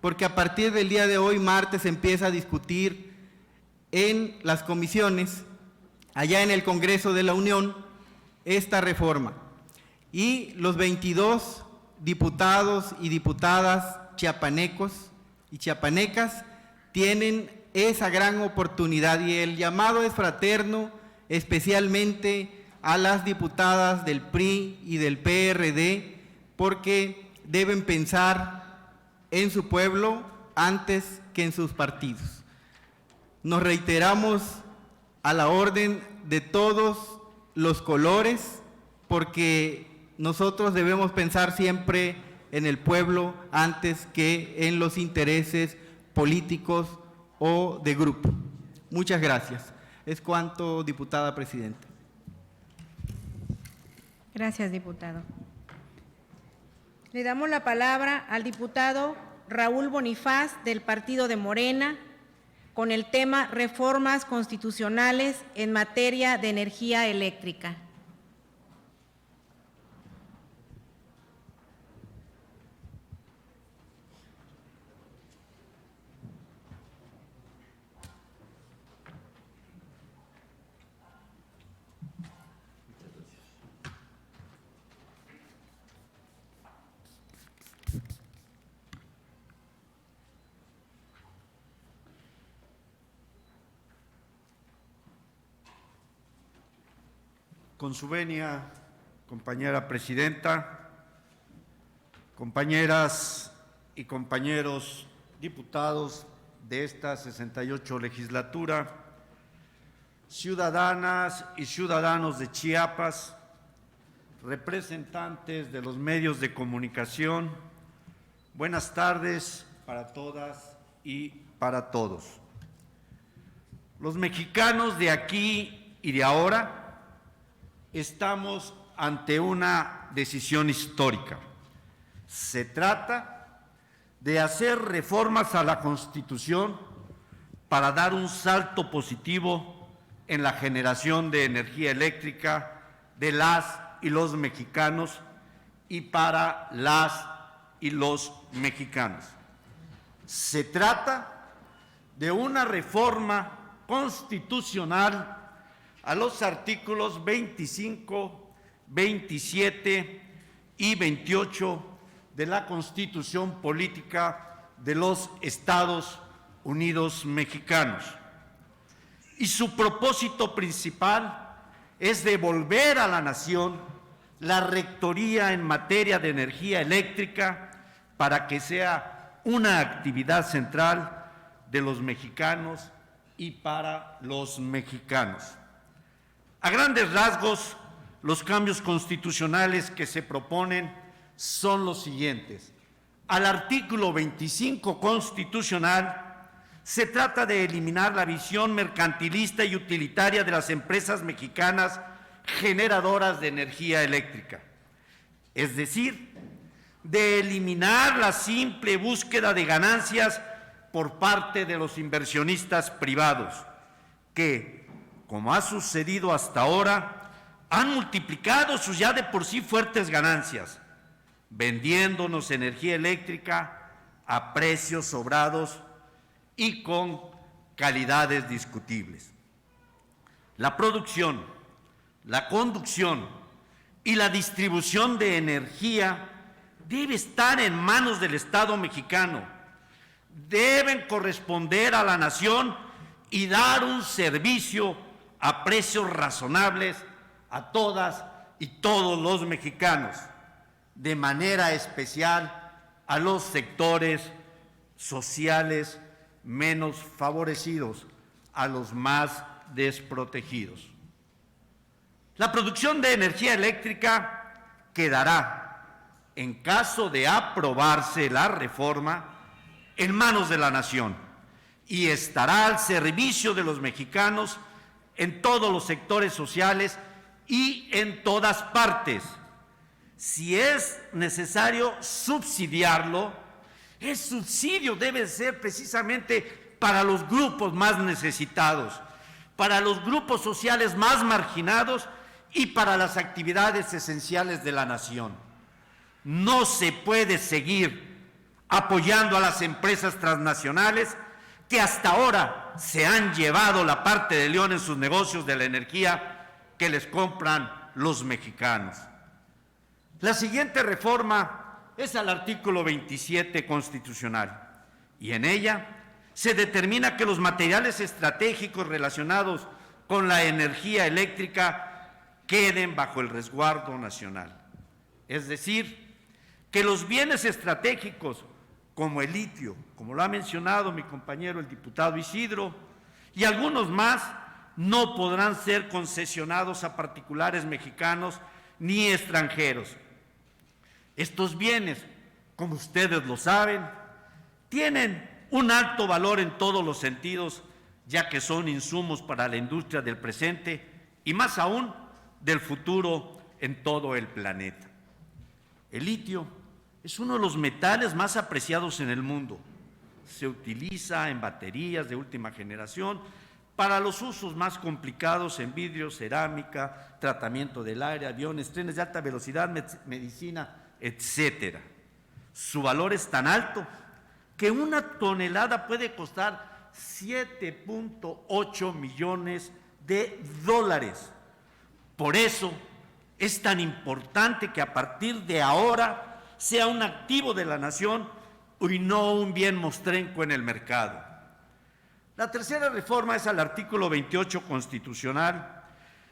I: porque a partir del día de hoy, martes, se empieza a discutir en las comisiones, allá en el Congreso de la Unión, esta reforma. Y los 22 diputados y diputadas chiapanecos y chiapanecas tienen esa gran oportunidad, y el llamado es fraterno, especialmente a las diputadas del PRI y del PRD, porque deben pensar en su pueblo antes que en sus partidos. Nos reiteramos a la orden de todos los colores, porque nosotros debemos pensar siempre en el pueblo antes que en los intereses políticos o de grupo. Muchas gracias. Es cuanto, diputada presidenta.
A: Gracias, diputado. Le damos la palabra al diputado Raúl Bonifaz, del partido de Morena, con el tema reformas constitucionales en materia de energía eléctrica.
J: Con su venia, compañera presidenta, compañeras y compañeros diputados de esta 68 legislatura, ciudadanas y ciudadanos de Chiapas, representantes de los medios de comunicación, buenas tardes para todas y para todos. Los mexicanos de aquí y de ahora estamos ante una decisión histórica. Se trata de hacer reformas a la Constitución para dar un salto positivo en la generación de energía eléctrica de las y los mexicanos y para las y los mexicanos. Se trata de una reforma constitucional a los artículos 25, 27 y 28 de la Constitución Política de los Estados Unidos Mexicanos. Y su propósito principal es devolver a la nación la rectoría en materia de energía eléctrica para que sea una actividad central de los mexicanos y para los mexicanos. A grandes rasgos, los cambios constitucionales que se proponen son los siguientes. Al artículo 25 constitucional se trata de eliminar la visión mercantilista y utilitaria de las empresas mexicanas generadoras de energía eléctrica. Es decir, de eliminar la simple búsqueda de ganancias por parte de los inversionistas privados, que, como ha sucedido hasta ahora, han multiplicado sus ya de por sí fuertes ganancias, vendiéndonos energía eléctrica a precios sobrados y con calidades discutibles. La producción, la conducción y la distribución de energía debe estar en manos del Estado mexicano, deben corresponder a la nación y dar un servicio a precios razonables a todas y todos los mexicanos, de manera especial a los sectores sociales menos favorecidos, a los más desprotegidos. La producción de energía eléctrica quedará, en caso de aprobarse la reforma, en manos de la nación y estará al servicio de los mexicanos en todos los sectores sociales y en todas partes. Si es necesario subsidiarlo, El subsidio debe ser precisamente para los grupos más necesitados, para los grupos sociales más marginados y para las actividades esenciales de la nación. No se puede seguir apoyando a las empresas transnacionales que hasta ahora se han llevado la parte de león en sus negocios de la energía que les compran los mexicanos. La siguiente reforma es al artículo 27 constitucional y en ella se determina que los materiales estratégicos relacionados con la energía eléctrica queden bajo el resguardo nacional. Es decir, que los bienes estratégicos como el litio, como lo ha mencionado mi compañero el diputado Isidro, y algunos más, no podrán ser concesionados a particulares mexicanos ni extranjeros. Estos bienes, como ustedes lo saben, tienen un alto valor en todos los sentidos, ya que son insumos para la industria del presente y más aún del futuro en todo el planeta. El litio es uno de los metales más apreciados en el mundo. Se utiliza en baterías de última generación para los usos más complicados en vidrio, cerámica, tratamiento del aire, aviones, trenes de alta velocidad, medicina, etcétera. Su valor es tan alto que una tonelada puede costar 7.8 millones de dólares. Por eso es tan importante que a partir de ahora sea un activo de la nación y no un bien mostrenco en el mercado. La tercera reforma es al artículo 28 constitucional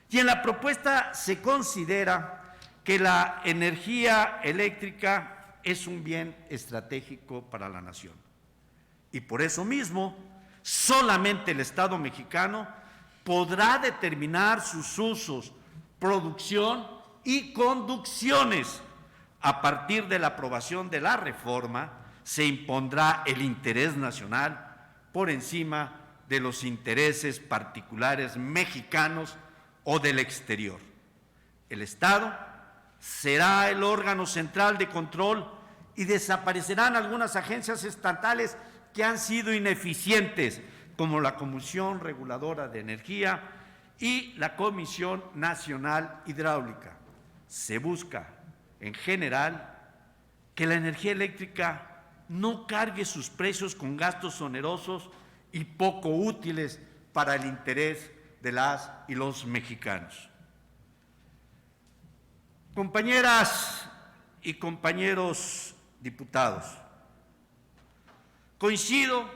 J: y en la propuesta se considera que la energía eléctrica es un bien estratégico para la nación. Y por eso mismo, solamente el Estado mexicano podrá determinar sus usos, producción y conducciones. A partir de la aprobación de la reforma, se impondrá el interés nacional por encima de los intereses particulares mexicanos o del exterior. El Estado será el órgano central de control y desaparecerán algunas agencias estatales que han sido ineficientes, como la Comisión Reguladora de Energía y la Comisión Nacional Hidráulica. Se busca, en general, que la energía eléctrica no cargue sus precios con gastos onerosos y poco útiles para el interés de las y los mexicanos. Compañeras y compañeros diputados, coincido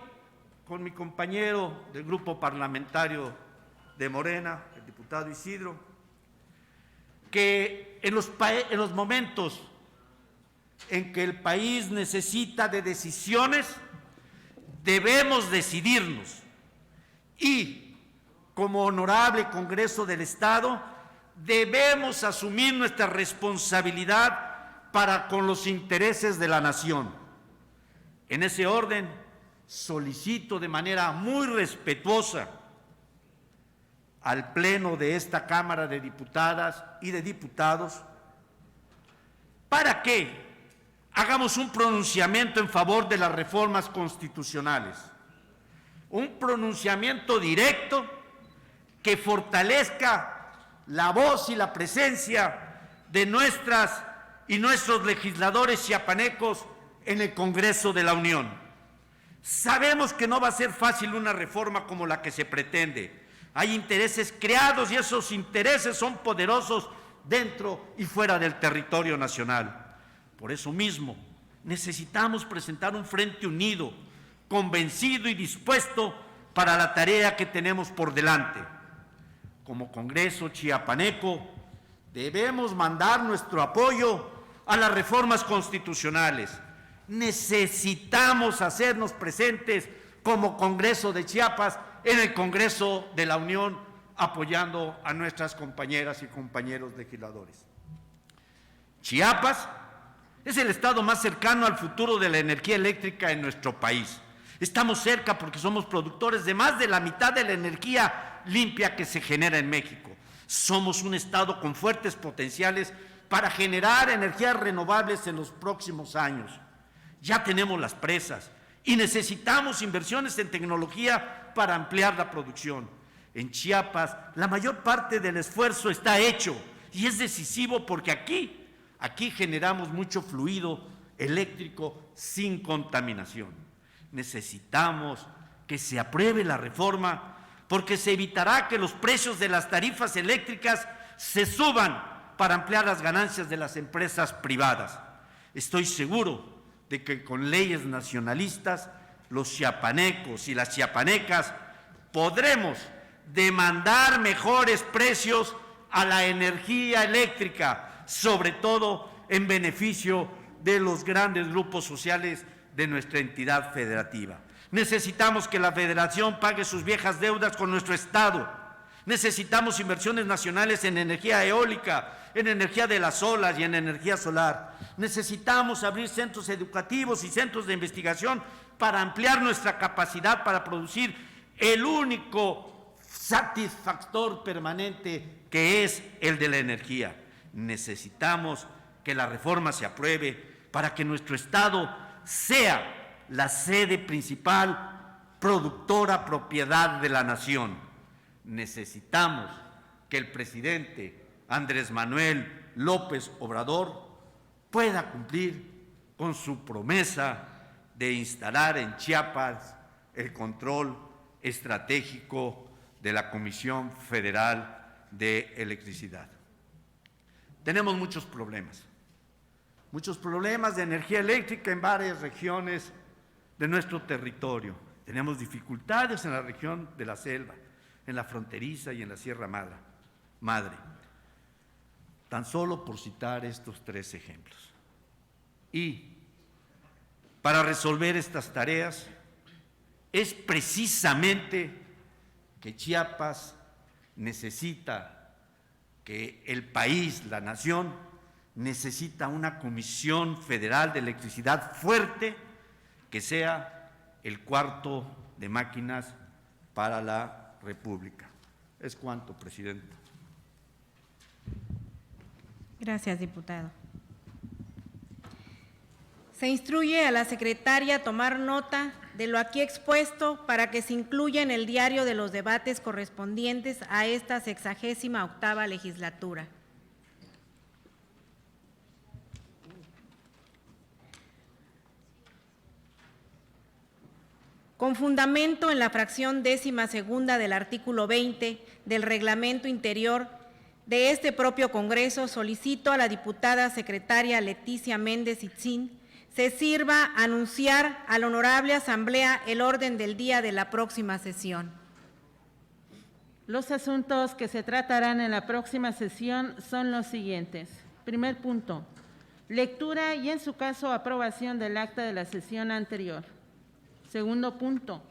J: con mi compañero del grupo parlamentario de Morena, el diputado Isidro, que en los momentos en que el país necesita de decisiones, debemos decidirnos y, como honorable Congreso del Estado, debemos asumir nuestra responsabilidad para con los intereses de la nación. En ese orden, solicito de manera muy respetuosa al Pleno de esta Cámara de Diputadas y de Diputados para que hagamos un pronunciamiento en favor de las reformas constitucionales, un pronunciamiento directo que fortalezca la voz y la presencia de nuestras y nuestros legisladores chiapanecos en el Congreso de la Unión. Sabemos que no va a ser fácil una reforma como la que se pretende. Hay intereses creados y esos intereses son poderosos dentro y fuera del territorio nacional. Por eso mismo, necesitamos presentar un frente unido, convencido y dispuesto para la tarea que tenemos por delante. Como Congreso chiapaneco, debemos mandar nuestro apoyo a las reformas constitucionales. Necesitamos hacernos presentes como Congreso de Chiapas en el Congreso de la Unión, apoyando a nuestras compañeras y compañeros legisladores. Chiapas es el estado más cercano al futuro de la energía eléctrica en nuestro país. Estamos cerca porque somos productores de más de la mitad de la energía limpia que se genera en México. Somos un estado con fuertes potenciales para generar energías renovables en los próximos años. ya tenemos las presas y necesitamos inversiones en tecnología para ampliar la producción. En Chiapas, la mayor parte del esfuerzo está hecho y es decisivo porque aquí generamos mucho fluido eléctrico sin contaminación. Necesitamos que se apruebe la reforma porque se evitará que los precios de las tarifas eléctricas se suban para ampliar las ganancias de las empresas privadas. Estoy seguro de que con leyes nacionalistas, los chiapanecos y las chiapanecas podremos demandar mejores precios a la energía eléctrica, sobre todo en beneficio de los grandes grupos sociales de nuestra entidad federativa. Necesitamos que la Federación pague sus viejas deudas con nuestro Estado. Necesitamos inversiones nacionales en energía eólica, en energía de las olas y en energía solar. Necesitamos abrir centros educativos y centros de investigación para ampliar nuestra capacidad para producir el único satisfactor permanente que es el de la energía. Necesitamos que la reforma se apruebe para que nuestro Estado sea la sede principal productora propiedad de la nación. Necesitamos que el presidente Andrés Manuel López Obrador pueda cumplir con su promesa de instalar en Chiapas el control estratégico de la Comisión Federal de Electricidad. Tenemos muchos problemas de energía eléctrica en varias regiones de nuestro territorio. Tenemos dificultades en la región de la selva, en la fronteriza y en la Sierra Madre. Tan solo por citar estos 3 ejemplos. Y para resolver estas tareas es precisamente que Chiapas necesita, que el país, la nación, necesita una Comisión Federal de Electricidad fuerte que sea el cuarto de máquinas para la República. Es cuanto, presidente.
A: Gracias, diputado. Se instruye a la secretaria a tomar nota de lo aquí expuesto para que se incluya en el diario de los debates correspondientes a esta 68ª legislatura. Con fundamento en la fracción 12ª del artículo 20 del Reglamento Interior de este propio Congreso, solicito a la diputada secretaria Leticia Méndez Itzín se sirva anunciar a la Honorable Asamblea el orden del día de la próxima sesión.
C: Los asuntos que se tratarán en la próxima sesión son los siguientes. Primer punto, lectura y en su caso aprobación del acta de la sesión anterior. Segundo punto,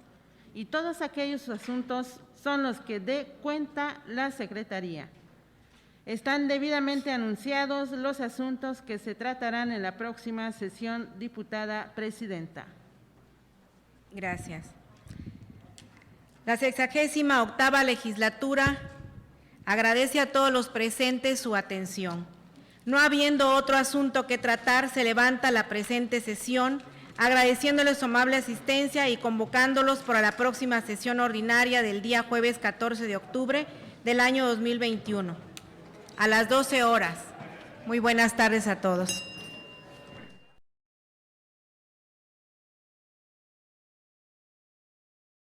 C: y todos aquellos asuntos son los que dé cuenta la Secretaría. Están debidamente anunciados los asuntos que se tratarán en la próxima sesión, diputada presidenta.
A: Gracias. La 68ª legislatura agradece a todos los presentes su atención. No habiendo otro asunto que tratar, se levanta la presente sesión, agradeciéndoles su amable asistencia y convocándolos para la próxima sesión ordinaria del día jueves 14 de octubre del año 2021, a las 12 horas. Muy buenas tardes a todos.